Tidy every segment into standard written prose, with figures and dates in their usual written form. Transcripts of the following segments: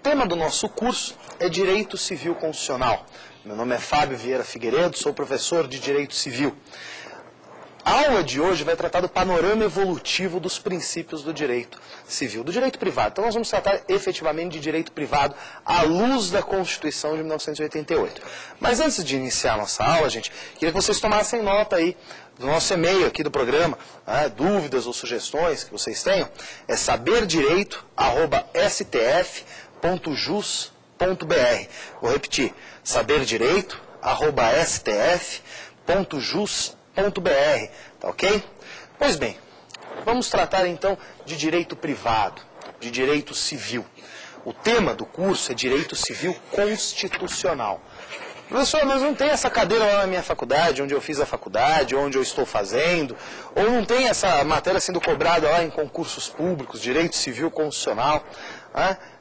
tema do nosso curso é Direito Civil Constitucional. Meu nome é Fábio Vieira Figueiredo, sou professor de Direito Civil. A aula de hoje vai tratar do panorama evolutivo dos princípios do direito civil, do direito privado. Então nós vamos tratar efetivamente de direito privado à luz da Constituição de 1988. Mas antes de iniciar a nossa aula, gente, queria que vocês tomassem nota aí do nosso e-mail aqui do programa, dúvidas ou sugestões que vocês tenham, é saberdireito@stf.jus.br. Vou repetir, saberdireito@stf.jus.br, tá ok? Pois bem, vamos tratar então de direito privado, de direito civil. O tema do curso é direito civil constitucional. Professor, mas não tem essa cadeira lá na minha faculdade, onde eu fiz a faculdade, onde eu estou fazendo, ou não tem essa matéria sendo cobrada lá em concursos públicos, direito civil constitucional.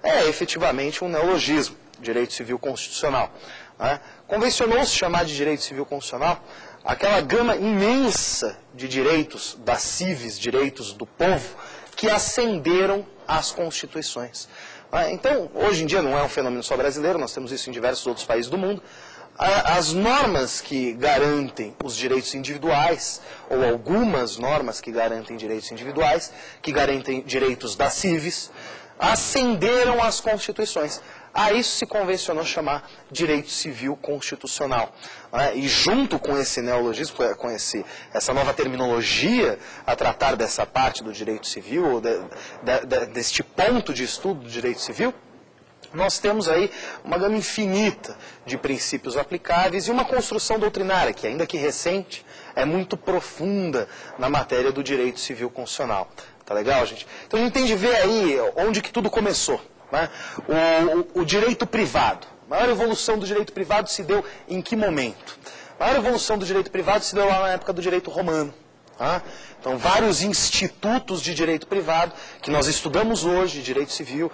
É efetivamente um neologismo, direito civil constitucional. Convencionou-se chamar de direito civil constitucional aquela gama imensa de direitos das civis, direitos do povo, que ascenderam às constituições. Então, hoje em dia não é um fenômeno só brasileiro, nós temos isso em diversos outros países do mundo. As normas que garantem os direitos individuais, ou algumas normas que garantem direitos individuais, que garantem direitos das civis, ascenderam às constituições. A isso se convencionou chamar direito civil constitucional. E junto com esse neologismo, com essa nova terminologia a tratar dessa parte do direito civil, ou deste ponto de estudo do direito civil, nós temos aí uma gama infinita de princípios aplicáveis e uma construção doutrinária, que ainda que recente, é muito profunda na matéria do direito civil constitucional. Tá legal, gente? Então a gente tem de ver aí onde que tudo começou. O direito privado. A maior evolução do direito privado se deu em que momento? A maior evolução do direito privado se deu lá na época do direito romano. Então, vários institutos de direito privado que nós estudamos hoje, direito civil,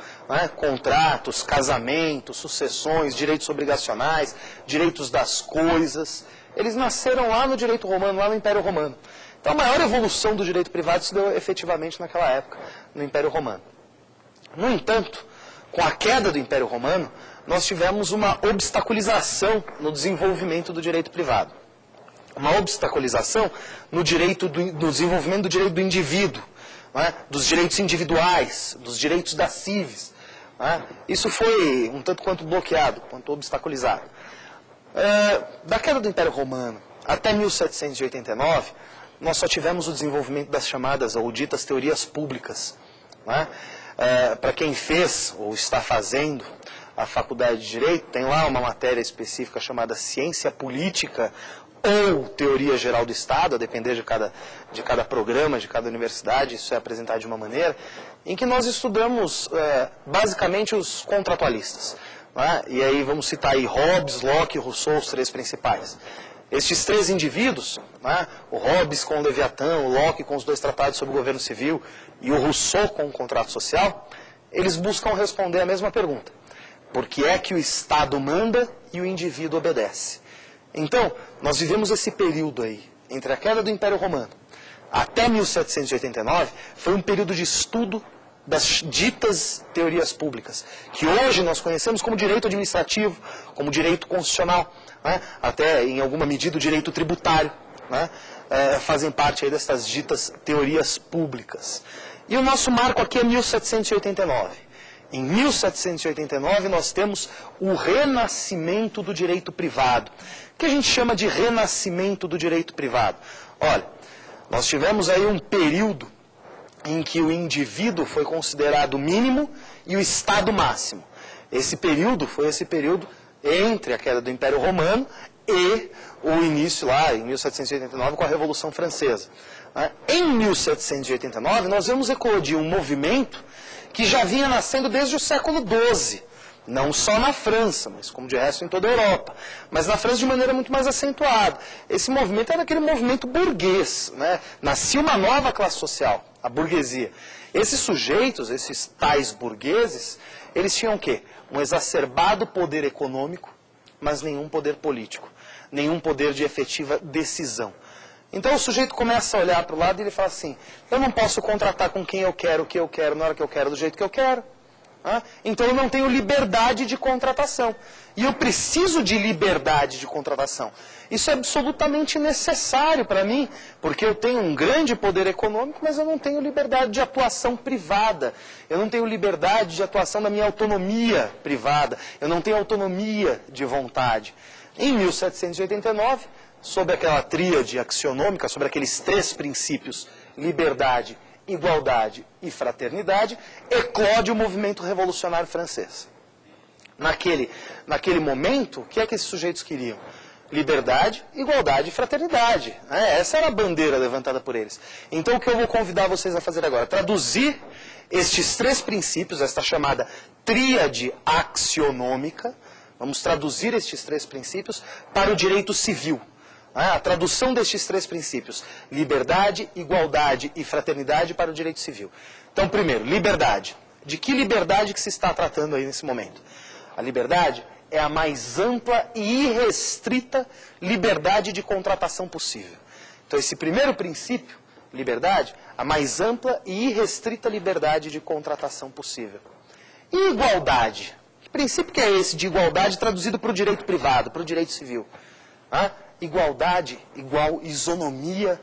contratos, casamentos, sucessões, direitos obrigacionais, direitos das coisas, eles nasceram lá no direito romano, lá no Império Romano. Então, a maior evolução do direito privado se deu efetivamente naquela época, no Império Romano. No entanto, com a queda do Império Romano, nós tivemos uma obstaculização no desenvolvimento do direito privado. Uma obstaculização no desenvolvimento do direito do indivíduo, dos direitos individuais, dos direitos das civis. Isso foi um tanto quanto bloqueado, quanto obstaculizado. Da queda do Império Romano até 1789, nós só tivemos o desenvolvimento das chamadas ou ditas teorias públicas. Para quem fez ou está fazendo a faculdade de Direito, tem lá uma matéria específica chamada Ciência Política ou Teoria Geral do Estado, a depender de cada programa, de cada universidade, isso é apresentado de uma maneira, em que nós estudamos basicamente os contratualistas. E aí vamos citar aí Hobbes, Locke e Rousseau, os três principais. Estes três indivíduos, o Hobbes com o Leviatã, o Locke com os dois tratados sobre o governo civil e o Rousseau com o contrato social, eles buscam responder a mesma pergunta. Por que é que o Estado manda e o indivíduo obedece? Então, nós vivemos esse período aí, entre a queda do Império Romano até 1789, foi um período de estudo das ditas teorias públicas, que hoje nós conhecemos como direito administrativo, como direito constitucional, até em alguma medida o direito tributário, fazem parte aí dessas ditas teorias públicas. E o nosso marco aqui é 1789. Em 1789 nós temos o renascimento do direito privado. O que a gente chama de renascimento do direito privado? Olha, nós tivemos aí um período em que o indivíduo foi considerado mínimo e o Estado máximo. Esse período foi esse período entre a queda do Império Romano e o início lá, em 1789, com a Revolução Francesa. Em 1789, nós vemos eclodir um movimento que já vinha nascendo desde o século XII. Não só na França, mas como de resto em toda a Europa. Mas na França de maneira muito mais acentuada. Esse movimento era aquele movimento burguês. Nascia uma nova classe social, a burguesia. Esses sujeitos, esses tais burgueses, eles tinham o quê? Um exacerbado poder econômico, mas nenhum poder político. Nenhum poder de efetiva decisão. Então o sujeito começa a olhar para o lado e ele fala assim, eu não posso contratar com quem eu quero, o que eu quero, na hora que eu quero, do jeito que eu quero. Então eu não tenho liberdade de contratação. E eu preciso de liberdade de contratação. Isso é absolutamente necessário para mim, porque eu tenho um grande poder econômico, mas eu não tenho liberdade de atuação privada. Eu não tenho liberdade de atuação da minha autonomia privada. Eu não tenho autonomia de vontade. Em 1789, sob aquela tríade axionômica, sobre aqueles 3 princípios, liberdade, igualdade e fraternidade, eclode o movimento revolucionário francês. Naquele momento, o que é que esses sujeitos queriam? Liberdade, igualdade e fraternidade. Essa era a bandeira levantada por eles. Então, o que eu vou convidar vocês a fazer agora? Traduzir estes 3 princípios, esta chamada tríade axionômica, vamos traduzir estes 3 princípios para o direito civil. A tradução destes 3 princípios, liberdade, igualdade e fraternidade para o direito civil. Então, primeiro, liberdade. De que liberdade que se está tratando aí nesse momento? A liberdade é a mais ampla e irrestrita liberdade de contratação possível. Então, esse primeiro princípio, liberdade, a mais ampla e irrestrita liberdade de contratação possível. E igualdade? Que princípio que é esse de igualdade traduzido para o direito privado, para o direito civil? Igualdade igual isonomia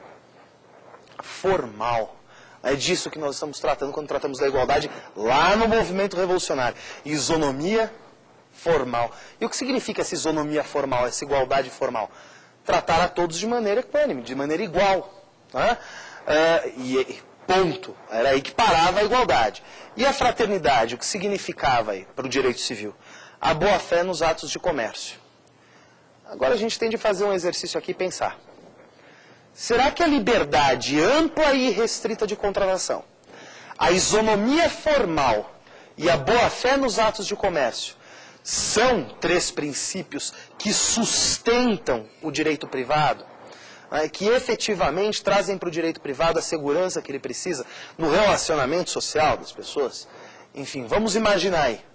formal. É disso que nós estamos tratando quando tratamos da igualdade lá no movimento revolucionário. Isonomia formal. E o que significa essa isonomia formal, essa igualdade formal? Tratar a todos de maneira equânime, de maneira igual. Ponto. Era aí que parava a igualdade. E a fraternidade, o que significava aí para o direito civil? A boa-fé nos atos de comércio. Agora a gente tem de fazer um exercício aqui e pensar. Será que a liberdade ampla e irrestrita de contratação, a isonomia formal e a boa-fé nos atos de comércio são 3 princípios que sustentam o direito privado? Que efetivamente trazem para o direito privado a segurança que ele precisa no relacionamento social das pessoas? Enfim, vamos imaginar aí.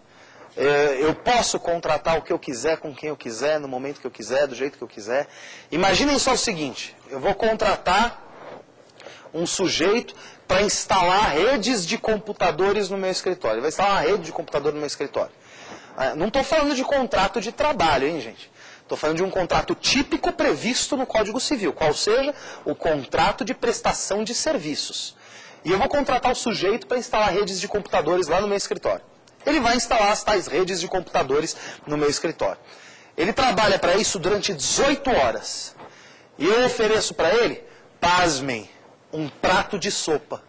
Eu posso contratar o que eu quiser, com quem eu quiser, no momento que eu quiser, do jeito que eu quiser. Imaginem só o seguinte, eu vou contratar um sujeito para instalar redes de computadores no meu escritório. Ele vai instalar uma rede de computador no meu escritório. Não estou falando de contrato de trabalho, hein, gente? Estou falando de um contrato típico previsto no Código Civil, qual seja o contrato de prestação de serviços. E eu vou contratar o sujeito para instalar redes de computadores lá no meu escritório. Ele vai instalar as tais redes de computadores no meu escritório. Ele trabalha para isso durante 18 horas. E eu ofereço para ele, pasmem, um prato de sopa.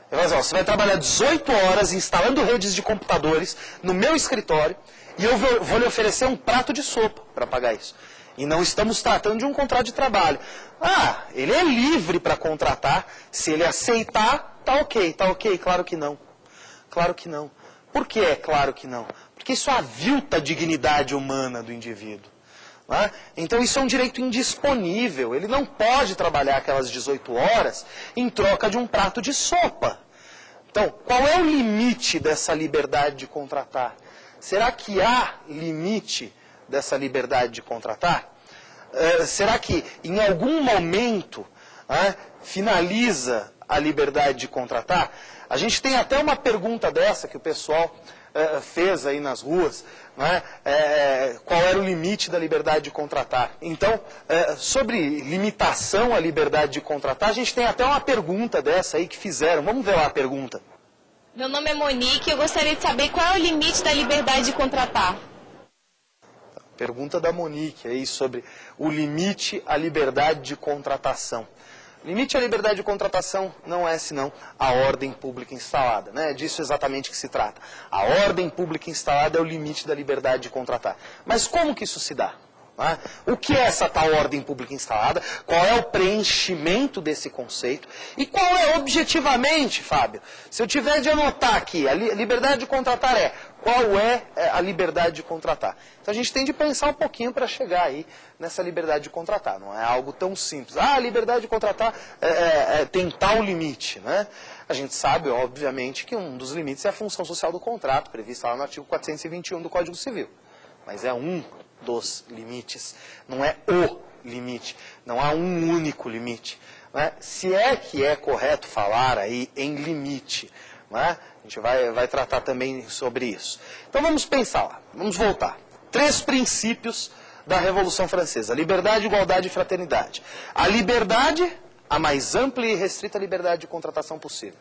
Eu falo assim, você vai trabalhar 18 horas instalando redes de computadores no meu escritório e eu vou lhe oferecer um prato de sopa para pagar isso. E não estamos tratando de um contrato de trabalho. Ele é livre para contratar, se ele aceitar, tá ok, claro que não. Claro que não. Por que é claro que não? Porque isso avilta a dignidade humana do indivíduo. Então isso é um direito indisponível. Ele não pode trabalhar aquelas 18 horas em troca de um prato de sopa. Então, qual é o limite dessa liberdade de contratar? Será que há limite dessa liberdade de contratar? Será que em algum momento finaliza a liberdade de contratar? A gente tem até uma pergunta dessa que o pessoal fez aí nas ruas, qual era o limite da liberdade de contratar. Então, sobre limitação à liberdade de contratar, a gente tem até uma pergunta dessa aí que fizeram. Vamos ver lá a pergunta. Meu nome é Monique e eu gostaria de saber qual é o limite da liberdade de contratar. Pergunta da Monique aí sobre o limite à liberdade de contratação. Limite à liberdade de contratação não é senão a ordem pública instalada, né? É disso exatamente que se trata. A ordem pública instalada é o limite da liberdade de contratar. Mas como que isso se dá? O que é essa tal ordem pública instalada? Qual é o preenchimento desse conceito? E qual é objetivamente, Fábio? Se eu tiver de anotar aqui, a liberdade de contratar qual é a liberdade de contratar? Então a gente tem de pensar um pouquinho para chegar aí nessa liberdade de contratar. Não é algo tão simples. A liberdade de contratar tem tal limite, né? A gente sabe, obviamente, que um dos limites é a função social do contrato, prevista lá no artigo 421 do Código Civil. Mas é um dos limites, não é o limite, não há um único limite. Se é que é correto falar aí em limite, né? A gente vai tratar também sobre isso. Então vamos pensar lá, vamos voltar. 3 princípios da Revolução Francesa: liberdade, igualdade e fraternidade. A liberdade, a mais ampla e restrita liberdade de contratação possível.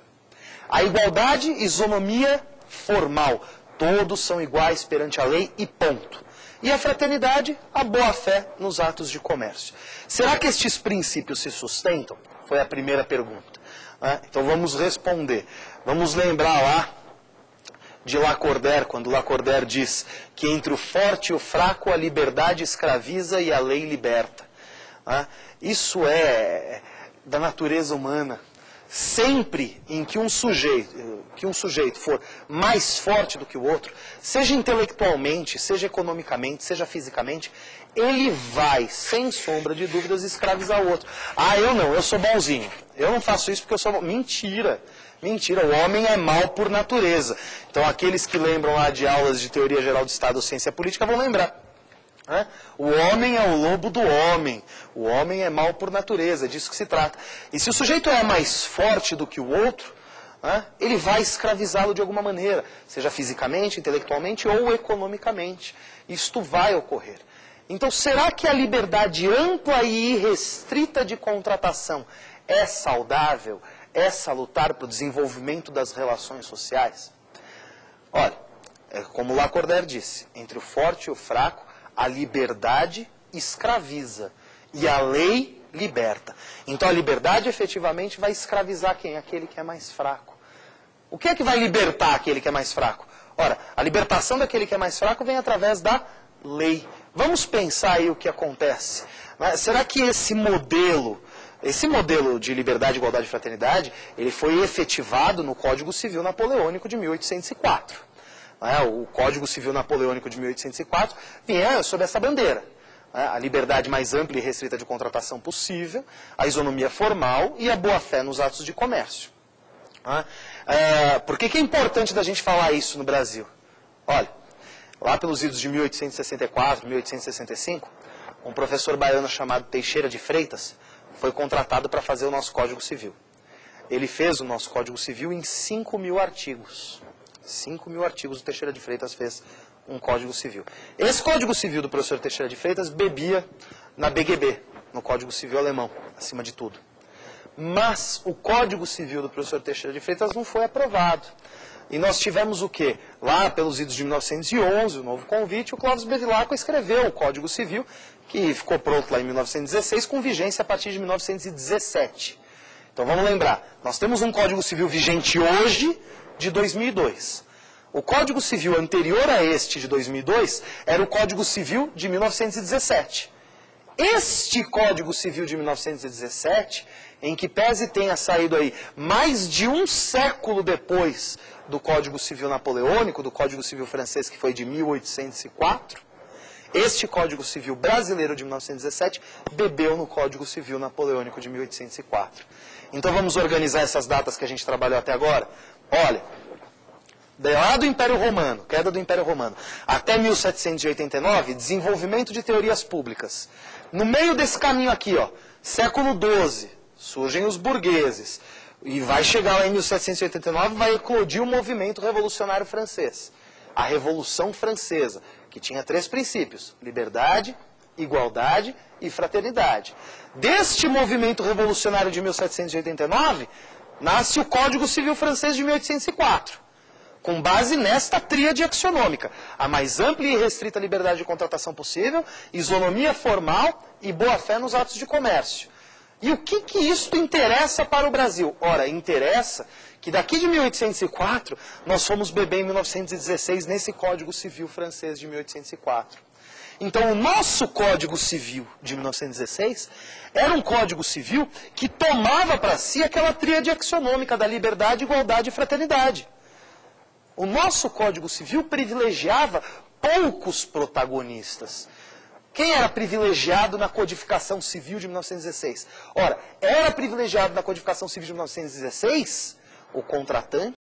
A igualdade, isonomia formal. Todos são iguais perante a lei e ponto. E a fraternidade, a boa-fé nos atos de comércio. Será que estes princípios se sustentam? Foi a primeira pergunta. Então vamos responder. Vamos lembrar lá de Lacordaire, quando Lacordaire diz que entre o forte e o fraco a liberdade escraviza e a lei liberta. Isso é da natureza humana. Sempre em que um sujeito for mais forte do que o outro, seja intelectualmente, seja economicamente, seja fisicamente, ele vai, sem sombra de dúvidas, escravizar o outro. Eu sou bonzinho, eu não faço isso porque eu sou bom. Mentira, o homem é mau por natureza. Então aqueles que lembram lá de aulas de teoria geral do Estado ou ciência política vão lembrar. O homem é o lobo do homem, o homem é mau por natureza, é disso que se trata. E se o sujeito é mais forte do que o outro, ele vai escravizá-lo de alguma maneira, seja fisicamente, intelectualmente ou economicamente. Isto vai ocorrer. Então, será que a liberdade ampla e irrestrita de contratação é saudável? É salutar para o desenvolvimento das relações sociais? Olha, como Lacordaire disse, entre o forte e o fraco, a liberdade escraviza e a lei liberta. Então a liberdade efetivamente vai escravizar quem? Aquele que é mais fraco. O que é que vai libertar aquele que é mais fraco? Ora, a libertação daquele que é mais fraco vem através da lei. Vamos pensar aí o que acontece. Será que esse modelo de liberdade, igualdade e fraternidade, ele foi efetivado no Código Civil Napoleônico de 1804? O Código Civil Napoleônico de 1804 vinha sob essa bandeira. A liberdade mais ampla e restrita de contratação possível, a isonomia formal e a boa-fé nos atos de comércio. Por que é importante da gente falar isso no Brasil? Olha, lá pelos idos de 1864, 1865, um professor baiano chamado Teixeira de Freitas foi contratado para fazer o nosso Código Civil. Ele fez o nosso Código Civil em 5.000 artigos. 5.000 artigos o Teixeira de Freitas fez um Código Civil. Esse Código Civil do professor Teixeira de Freitas bebia na BGB, no Código Civil alemão, acima de tudo. Mas o Código Civil do professor Teixeira de Freitas não foi aprovado. E nós tivemos o quê? Lá pelos idos de 1911, o novo convite, o Clóvis Bevilacqua escreveu o Código Civil, que ficou pronto lá em 1916, com vigência a partir de 1917. Então vamos lembrar, nós temos um Código Civil vigente hoje, de 2002. O Código Civil anterior a este de 2002 era o Código Civil de 1917. Este Código Civil de 1917, em que pese tenha saído aí mais de um século depois do Código Civil Napoleônico, do Código Civil francês, que foi de 1804, este Código Civil brasileiro de 1917 bebeu no Código Civil Napoleônico de 1804. Então vamos organizar essas datas que a gente trabalhou até agora? Olha, lá do Império Romano, queda do Império Romano, até 1789, desenvolvimento de teorias públicas. No meio desse caminho aqui, século XII, surgem os burgueses. E vai chegar lá em 1789, vai eclodir o movimento revolucionário francês. A Revolução Francesa, que tinha 3 princípios: liberdade, igualdade e fraternidade. Deste movimento revolucionário de 1789, nasce o Código Civil Francês de 1804, com base nesta tríade axionômica: a mais ampla e restrita liberdade de contratação possível, isonomia formal e boa-fé nos atos de comércio. E o que isso interessa para o Brasil? Ora, interessa que daqui de 1804, nós fomos beber em 1916 nesse Código Civil francês de 1804. Então, o nosso Código Civil de 1916 era um Código Civil que tomava para si aquela tríade axionômica da liberdade, igualdade e fraternidade. O nosso Código Civil privilegiava poucos protagonistas. Quem era privilegiado na Codificação Civil de 1916? Ora, era privilegiado na Codificação Civil de 1916 o contratante,